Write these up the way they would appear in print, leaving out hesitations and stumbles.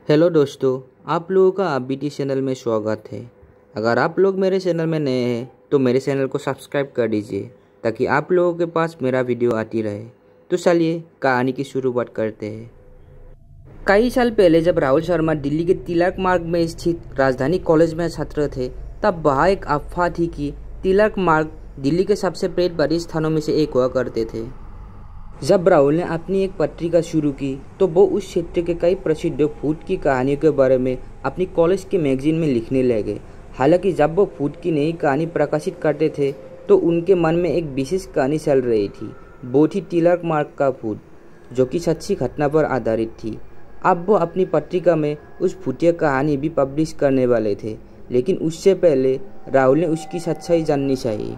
Hello दोस्तों, आप लोगों का ABT चैनल में स्वागत है। अगर आप लोग मेरे चैनल में नए हैं तो मेरे चैनल को सब्सक्राइब कर दीजिए ताकि आप लोगों के पास मेरा वीडियो आती रहे। तो चलिए कहानी की शुरुआत करते हैं। कई साल पहले जब राहुल शर्मा दिल्ली के तिलक मार्ग में स्थित राजधानी कॉलेज में छात्र थे, तब वहाँ एक अफवाह थी कि तिलक मार्ग दिल्ली के सबसे प्रेत स्थानों में से एक हुआ करते थे। जब राहुल ने अपनी एक पत्रिका शुरू की तो वो उस क्षेत्र के कई प्रसिद्ध भूत की कहानियों के बारे में अपनी कॉलेज के मैगजीन में लिखने लगे। हालांकि जब वो भूत की नई कहानी प्रकाशित करते थे तो उनके मन में एक विशेष कहानी चल रही थी। वो थी तिलक मार्ग का भूत, जो कि सच्ची घटना पर आधारित थी। अब वो अपनी पत्रिका में उस भूतिया कहानी भी पब्लिश करने वाले थे, लेकिन उससे पहले राहुल ने उसकी सच्चाई जाननी चाहिए।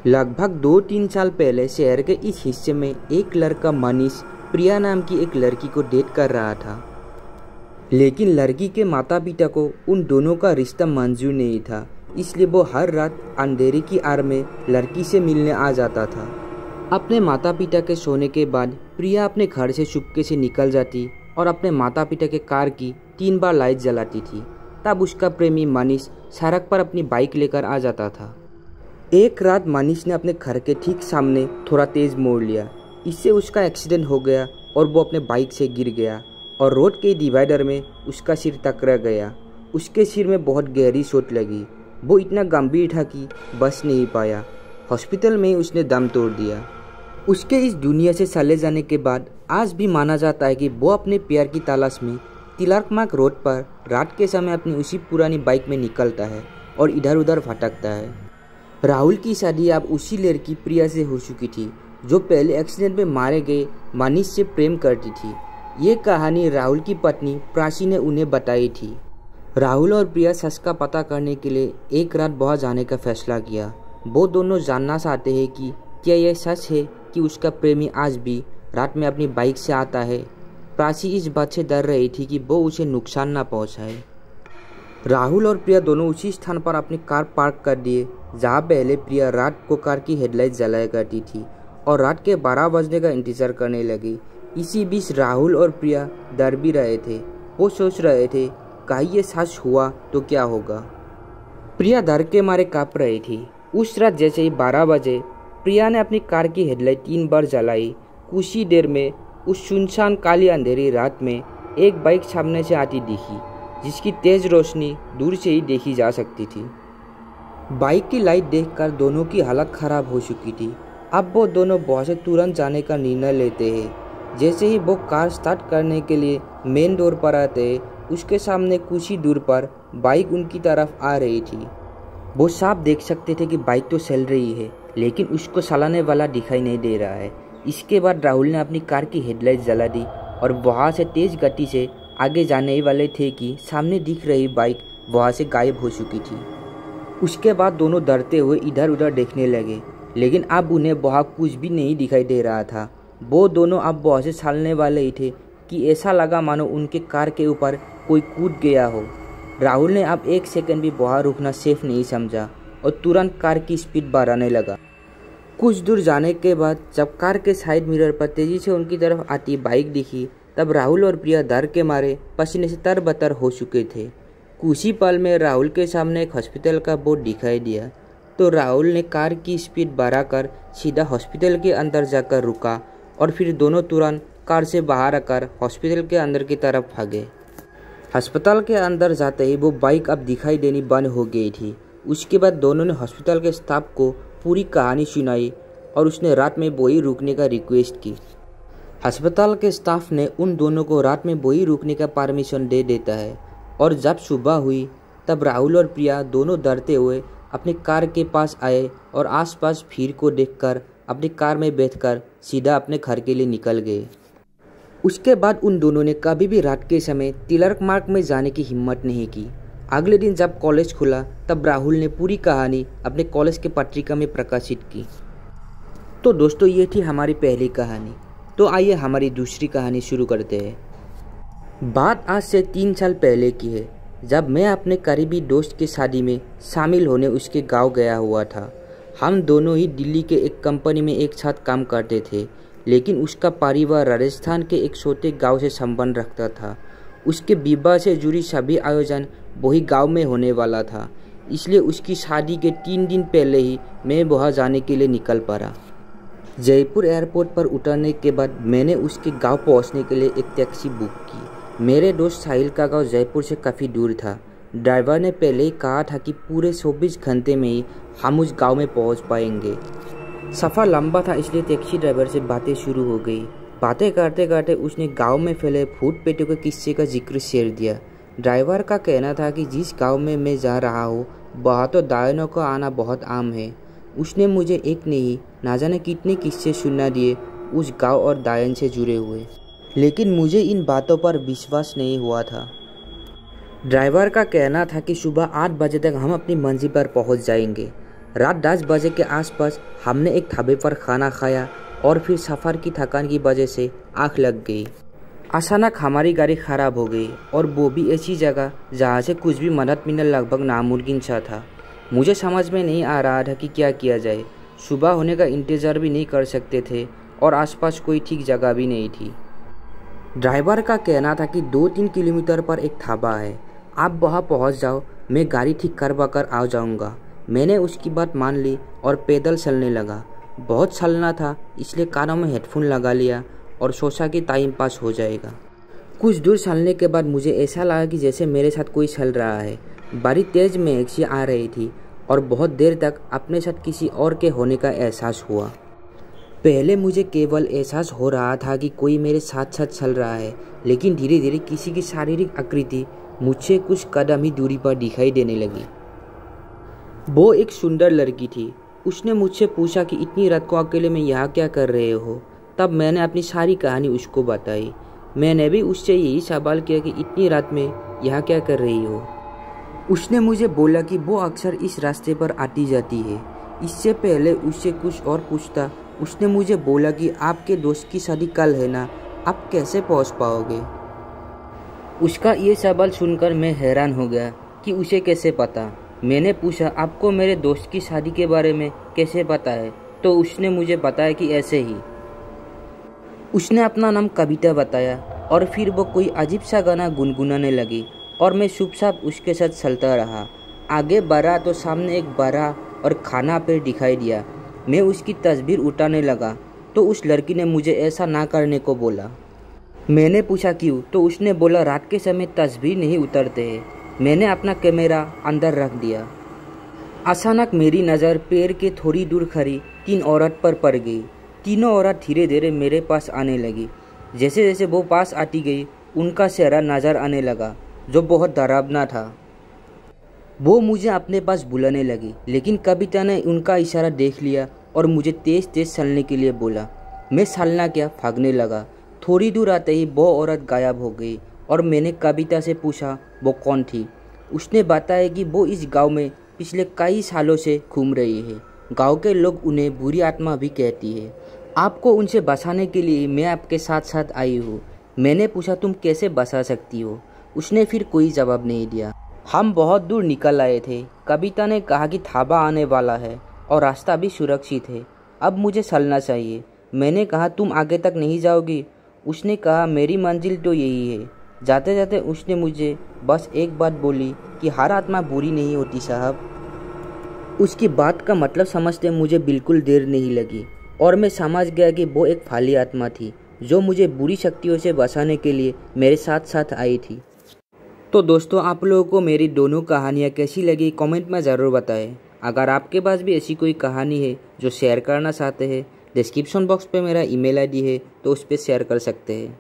लगभग 2-3 साल पहले शहर के इस हिस्से में एक लड़का मनीष प्रिया नाम की एक लड़की को डेट कर रहा था, लेकिन लड़की के माता पिता को उन दोनों का रिश्ता मंजूर नहीं था। इसलिए वो हर रात अंधेरे की आड़ में लड़की से मिलने आ जाता था। अपने माता पिता के सोने के बाद प्रिया अपने घर से चुपके से निकल जाती और अपने माता पिता के कार की 3 बार लाइट जलाती थी। तब उसका प्रेमी मनीष सड़क पर अपनी बाइक लेकर आ जाता था। एक रात मनीष ने अपने घर के ठीक सामने थोड़ा तेज मोड़ लिया। इससे उसका एक्सीडेंट हो गया और वो अपने बाइक से गिर गया और रोड के डिवाइडर में उसका सिर टकरा गया। उसके सिर में बहुत गहरी चोट लगी। वो इतना गंभीर था कि बच नहीं पाया। हॉस्पिटल में उसने दम तोड़ दिया। उसके इस दुनिया से चले जाने के बाद आज भी माना जाता है कि वो अपने प्यार की तलाश में तिलक मार्ग रोड पर रात के समय अपनी उसी पुरानी बाइक में निकलता है और इधर उधर भटकता है। राहुल की शादी अब उसी लड़की प्रिया से हो चुकी थी, जो पहले एक्सीडेंट में मारे गए मनीष से प्रेम करती थी। ये कहानी राहुल की पत्नी प्राची ने उन्हें बताई थी। राहुल और प्रिया सच का पता करने के लिए एक रात बाहर जाने का फैसला किया। वो दोनों जानना चाहते हैं कि क्या यह सच है कि उसका प्रेमी आज भी रात में अपनी बाइक से आता है। प्राची इस बात से डर रही थी कि वो उसे नुकसान न पहुँचाए। राहुल और प्रिया दोनों उसी स्थान पर अपनी कार पार्क कर दिए जहाँ पहले प्रिया रात को कार की हेडलाइट जलाया करती थी और रात के 12 बजने का इंतजार करने लगी। इसी बीच राहुल और प्रिया डर भी रहे थे। वो सोच रहे थे कहीं ये सच हुआ तो क्या होगा। प्रिया डर के मारे काँप रही थी। उस रात जैसे ही 12 बजे प्रिया ने अपनी कार की हेडलाइट 3 बार जलाई। कुछ ही देर में उस सुनसान काली अंधेरी रात में एक बाइक सामने से आती दिखी, जिसकी तेज रोशनी दूर से ही देखी जा सकती थी। बाइक की लाइट देखकर दोनों की हालत खराब हो चुकी थी। अब वो दोनों वहाँ से तुरंत जाने का निर्णय लेते हैं। जैसे ही वो कार स्टार्ट करने के लिए मेन डोर पर आते हैं, उसके सामने कुछ ही दूर पर बाइक उनकी तरफ आ रही थी। वो साफ देख सकते थे कि बाइक तो चल रही है, लेकिन उसको चलाने वाला दिखाई नहीं दे रहा है। इसके बाद राहुल ने अपनी कार की हेडलाइट जला दी और वहाँ से तेज गति से आगे जाने वाले थे कि सामने दिख रही बाइक वहाँ से गायब हो चुकी थी। उसके बाद दोनों डरते हुए इधर उधर देखने लगे, लेकिन अब उन्हें वहाँ कुछ भी नहीं दिखाई दे रहा था। वो दोनों अब वहाँ से चलने वाले ही थे कि ऐसा लगा मानो उनके कार के ऊपर कोई कूद गया हो। राहुल ने अब 1 सेकंड भी वहाँ रुकना सेफ नहीं समझा और तुरंत कार की स्पीड बढ़ाने लगा। कुछ दूर जाने के बाद जब कार के साइड मिरर पर तेजी से उनकी तरफ आती बाइक दिखी, तब राहुल और प्रिया डर के मारे पसीने से तरबतर हो चुके थे। कुछ ही पल में राहुल के सामने एक हॉस्पिटल का बोर्ड दिखाई दिया, तो राहुल ने कार की स्पीड बढ़ाकर सीधा हॉस्पिटल के अंदर जाकर रुका और फिर दोनों तुरंत कार से बाहर आकर हॉस्पिटल के अंदर की तरफ भागे। अस्पताल के अंदर जाते ही वो बाइक अब दिखाई देनी बंद हो गई थी। उसके बाद दोनों ने हॉस्पिटल के स्टाफ को पूरी कहानी सुनाई और उसने रात में वहीं रुकने का रिक्वेस्ट की। अस्पताल के स्टाफ ने उन दोनों को रात में वहीं रुकने का परमिशन दे देता है और जब सुबह हुई तब राहुल और प्रिया दोनों डरते हुए अपनी कार के पास आए और आसपास भीड़ को देखकर अपनी कार में बैठकर सीधा अपने घर के लिए निकल गए। उसके बाद उन दोनों ने कभी भी रात के समय तिलक मार्ग में जाने की हिम्मत नहीं की। अगले दिन जब कॉलेज खुला तब राहुल ने पूरी कहानी अपने कॉलेज के पत्रिका में प्रकाशित की। तो दोस्तों, ये थी हमारी पहली कहानी। तो आइए हमारी दूसरी कहानी शुरू करते हैं। बात आज से 3 साल पहले की है, जब मैं अपने करीबी दोस्त की शादी में शामिल होने उसके गांव गया हुआ था। हम दोनों ही दिल्ली के एक कंपनी में एक साथ काम करते थे, लेकिन उसका परिवार राजस्थान के एक छोटे गांव से संबंध रखता था। उसके विवाह से जुड़ी सभी आयोजन वही गांव में होने वाला था, इसलिए उसकी शादी के 3 दिन पहले ही मैं वहाँ जाने के लिए निकल पड़ा। जयपुर एयरपोर्ट पर उतरने के बाद मैंने उसके गांव पहुंचने के लिए एक टैक्सी बुक की। मेरे दोस्त साहिल का गांव जयपुर से काफ़ी दूर था। ड्राइवर ने पहले ही कहा था कि पूरे 24 घंटे में ही हम उस गांव में पहुंच पाएंगे। सफ़र लंबा था, इसलिए टैक्सी ड्राइवर से बातें शुरू हो गई। बातें करते करते उसने गांव में फैले फूट पेटों के किस्से का जिक्र छेड़ दिया। ड्राइवर का कहना था कि जिस गांव में मैं जा रहा हूँ वहाँ तो दायनों का आना बहुत आम है। उसने मुझे एक नहीं ना जाने कितने किस्से सुना दिए उस गांव और दायन से जुड़े हुए, लेकिन मुझे इन बातों पर विश्वास नहीं हुआ था। ड्राइवर का कहना था कि सुबह 8 बजे तक हम अपनी मंजिल पर पहुंच जाएंगे। रात 10 बजे के आसपास हमने एक ढाबे पर खाना खाया और फिर सफ़र की थकान की वजह से आँख लग गई। अचानक हमारी गाड़ी ख़राब हो गई, और वो भी ऐसी जगह जहाँ से कुछ भी मदद मिलना लगभग नामुमकिन सा था। मुझे समझ में नहीं आ रहा था कि क्या किया जाए। सुबह होने का इंतज़ार भी नहीं कर सकते थे और आसपास कोई ठीक जगह भी नहीं थी। ड्राइवर का कहना था कि 2-3 किलोमीटर पर एक ढाबा है, आप वहाँ पहुँच जाओ, मैं गाड़ी ठीक करवा कर आ जाऊँगा। मैंने उसकी बात मान ली और पैदल चलने लगा। बहुत चलना था, इसलिए कानों में हेडफोन लगा लिया और सोचा कि टाइम पास हो जाएगा। कुछ दूर चलने के बाद मुझे ऐसा लगा कि जैसे मेरे साथ कोई चल रहा है। बड़ी तेज़ महक सी आ रही थी और बहुत देर तक अपने साथ किसी और के होने का एहसास हुआ। पहले मुझे केवल एहसास हो रहा था कि कोई मेरे साथ साथ चल रहा है, लेकिन धीरे धीरे किसी की शारीरिक आकृति मुझसे कुछ कदम ही दूरी पर दिखाई देने लगी। वो एक सुंदर लड़की थी। उसने मुझसे पूछा कि इतनी रात को अकेले में यहाँ क्या कर रहे हो। तब मैंने अपनी सारी कहानी उसको बताई। मैंने भी उससे यही सवाल किया कि इतनी रात में यहाँ क्या कर रही हो। उसने मुझे बोला कि वो अक्सर इस रास्ते पर आती जाती है। इससे पहले उससे कुछ और पूछता, उसने मुझे बोला कि आपके दोस्त की शादी कल है ना, आप कैसे पहुँच पाओगे। उसका ये सवाल सुनकर मैं हैरान हो गया कि उसे कैसे पता। मैंने पूछा, आपको मेरे दोस्त की शादी के बारे में कैसे पता है। तो उसने मुझे बताया कि ऐसे ही। उसने अपना नाम कविता बताया और फिर वो कोई अजीब सा गाना गुनगुनाने लगी और मैं चुपचाप उसके साथ चलता रहा। आगे बढ़ा तो सामने एक बड़ा और खाना पेड़ दिखाई दिया। मैं उसकी तस्वीर उठाने लगा तो उस लड़की ने मुझे ऐसा ना करने को बोला। मैंने पूछा क्यों, तो उसने बोला रात के समय तस्वीर नहीं उतारते हैं। मैंने अपना कैमरा अंदर रख दिया। अचानक मेरी नज़र पेड़ के थोड़ी दूर खड़ी 3 औरत पर पड़ गई। तीनों औरत धीरे धीरे मेरे पास आने लगी। जैसे जैसे वो पास आती गई उनका चेहरा नज़र आने लगा जो बहुत डरावना था। वो मुझे अपने पास बुलाने लगी, लेकिन कविता ने उनका इशारा देख लिया और मुझे तेज़ तेज़ चलने के लिए बोला। मैं चलना क्या, भागने लगा। थोड़ी दूर आते ही वो औरत गायब हो गई और मैंने कविता से पूछा वो कौन थी। उसने बताया कि वो इस गांव में पिछले कई सालों से घूम रही है। गांव के लोग उन्हें बुरी आत्मा भी कहती है। आपको उनसे बचाने के लिए मैं आपके साथ साथ आई हूँ। मैंने पूछा, तुम कैसे बचा सकती हो। उसने फिर कोई जवाब नहीं दिया। हम बहुत दूर निकल आए थे। कविता ने कहा कि ढाबा आने वाला है और रास्ता भी सुरक्षित है, अब मुझे चलना चाहिए। मैंने कहा, तुम आगे तक नहीं जाओगी। उसने कहा, मेरी मंजिल तो यही है। जाते जाते उसने मुझे बस एक बात बोली कि हर आत्मा बुरी नहीं होती साहब। उसकी बात का मतलब समझते मुझे बिल्कुल देर नहीं लगी और मैं समझ गया कि वो एक फाली आत्मा थी जो मुझे बुरी शक्तियों से बचाने के लिए मेरे साथ साथ आई थी। तो दोस्तों, आप लोगों को मेरी दोनों कहानियाँ कैसी लगी कमेंट में ज़रूर बताएं। अगर आपके पास भी ऐसी कोई कहानी है जो शेयर करना चाहते हैं, डिस्क्रिप्शन बॉक्स पे मेरा ईमेल आईडी है, तो उस पर शेयर कर सकते हैं।